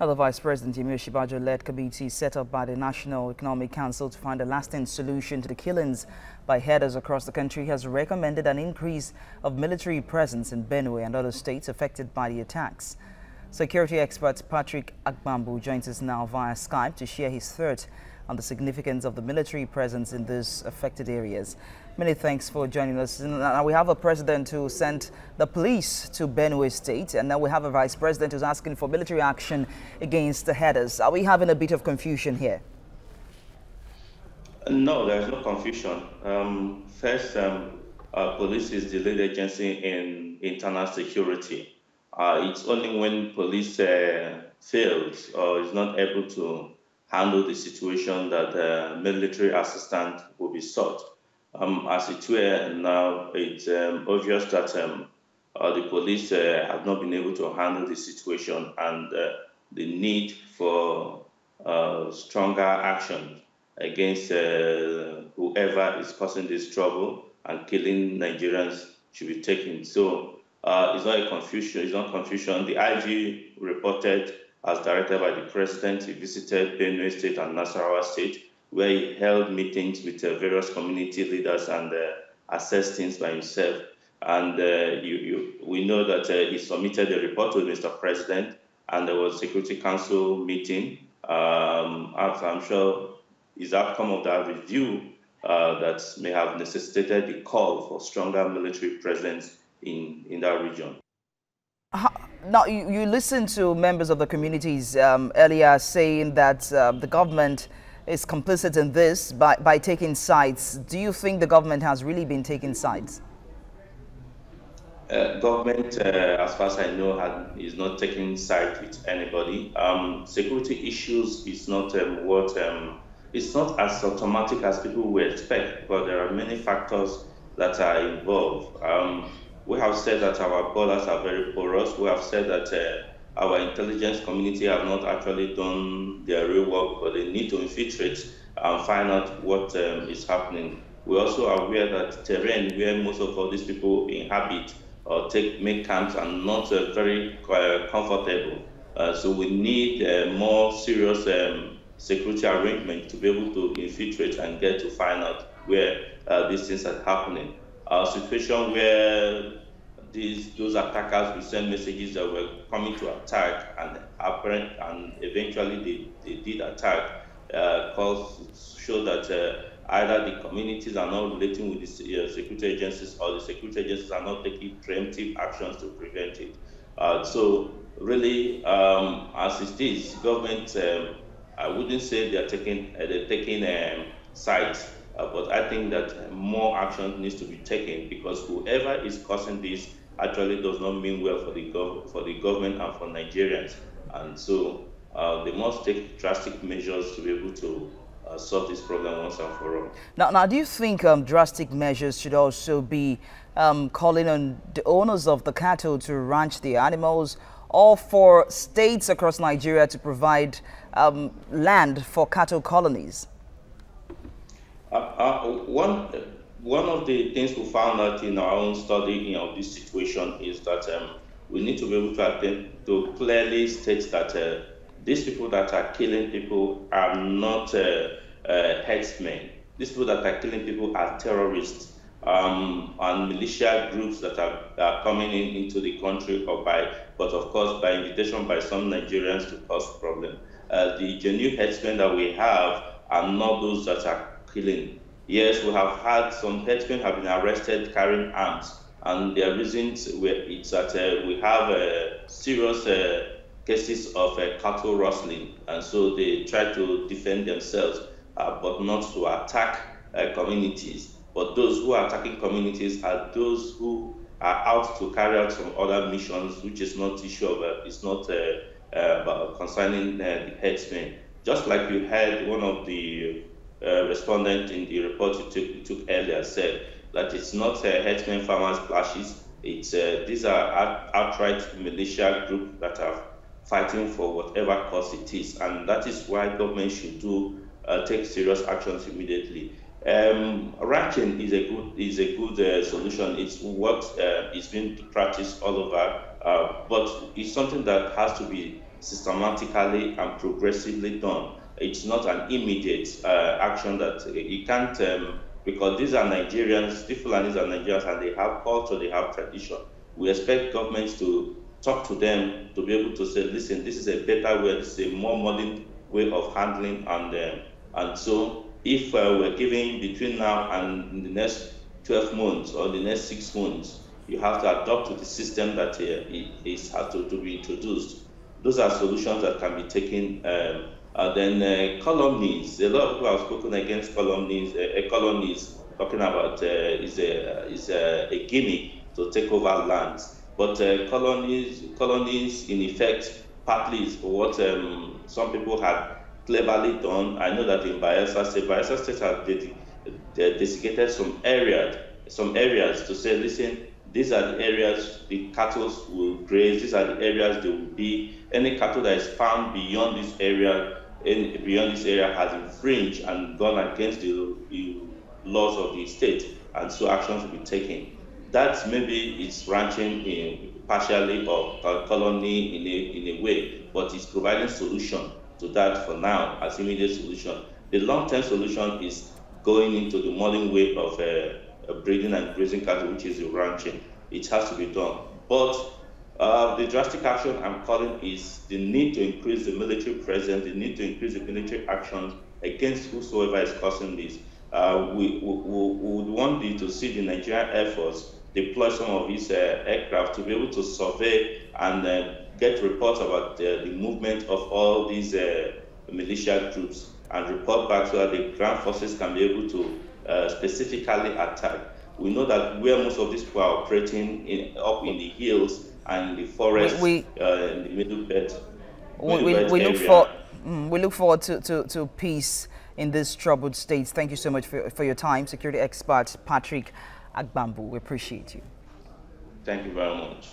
The Vice President Osinbajo-led committee set up by the National Economic Council to find a lasting solution to the killings by herders across the country has recommended an increase of military presence in Benue and other states affected by the attacks. Security expert Patrick Agbambu joins us now via Skype to share his thoughts on the significance of the military presence in these affected areas. Many thanks for joining us. Now we have a president who sent the police to Benue State, and now we have a vice president who's asking for military action against the herders. Are we having a bit of confusion here? No, there's no confusion. First, police is the lead agency in internal security. It's only when police fails or is not able to handle the situation that military assistance will be sought. As it were, now it's obvious that the police have not been able to handle the situation, and the need for stronger action against whoever is causing this trouble and killing Nigerians should be taken. So it's not a confusion. It's not confusion. The IG reported, as directed by the president, he visited Benue State and Nasarawa State, where he held meetings with various community leaders and assessed things by himself. And we know that he submitted a report to Mr. President, and there was a Security Council meeting. As I'm sure is the outcome of that review that may have necessitated the call for stronger military presence in that region. Now, you listened to members of the communities earlier saying that the government is complicit in this by taking sides. Do you think the government has really been taking sides? Government, as far as I know, is not taking sides with anybody. Security issues is not it's not as automatic as people would expect, but there are many factors that are involved. We have said that our borders are very porous. We have said that our intelligence community have not actually done their real work, but they need to infiltrate and find out what is happening. We also are aware that terrain where most of all these people inhabit or make camps are not very comfortable. So we need more serious security arrangement to be able to infiltrate and get to find out where these things are happening. A situation where those attackers will send messages that were coming to attack, and eventually they did attack, show that either the communities are not relating with the security agencies, or the security agencies are not taking preemptive actions to prevent it. So really, as it is, government, I wouldn't say they're taking sides. But I think that more action needs to be taken, because whoever is causing this actually does not mean well for the government and for Nigerians. And so they must take drastic measures to be able to solve this problem once and for all. Now, do you think drastic measures should also be calling on the owners of the cattle to ranch the animals, or for states across Nigeria to provide land for cattle colonies? One of the things we found out in our own study of this situation is that we need to be able to clearly state that these people that are killing people are not herdsmen. These people that are killing people are terrorists and militia groups that are coming into the country, but of course by invitation by some Nigerians to cause problem. The genuine herdsmen that we have are not those that are killing. Yes, we have had some herdsmen have been arrested carrying arms, and their reasons it's that we have serious cases of cattle rustling, and so they try to defend themselves, but not to attack communities. But those who are attacking communities are those who are out to carry out some other missions, which is not issue of it's not concerning the herdsmen. Just like you heard one of the respondent in the report you took earlier said that it's not herdsmen farmers clashes. It's these are outright militia groups that are fighting for whatever cause it is, and that is why government should take serious actions immediately. Ranching is a good solution. It's what is being practiced all over, but it's something that has to be systematically and progressively done. It's not an immediate action that you can't, because these are Nigerians, the Fulanis are Nigerians, and they have culture, they have tradition. We expect governments to talk to them to be able to say, listen, this is a better way, this is a more modern way of handling, and so if we're giving between now and the next 12 months or the next 6 months, you have to adopt to the system that has to be introduced. Those are solutions that can be taken. Then colonies. A lot of people have spoken against colonies. Colonies talking about is a gimmick to take over lands. But colonies in effect, partly is what some people had cleverly done. I know that in Bayelsa State has designated some areas to say, listen, these are the areas the cattle will graze. These are the areas they will be. Any cattle that is found beyond this area, has infringed and gone against the laws of the state, and so actions will be taken. That maybe it's ranching partially or colony in a way, but it's providing solution to that for now as immediate solution. The long-term solution is going into the modern way of breeding and grazing cattle, which is the ranching. It has to be done. But the drastic action I'm calling is the need to increase the military presence, the need to increase the military actions against whosoever is causing this. We would want to see the Nigerian Air Force deploy some of its aircraft to be able to survey and get reports about the movement of all these militia groups and report back so that the ground forces can be able to specifically attack. We know that where most of these people are operating up in the hills and in the forest, in the middle belt. We look forward to peace in this troubled state. Thank you so much for your time, security expert Patrick Agbambu. We appreciate you. Thank you very much.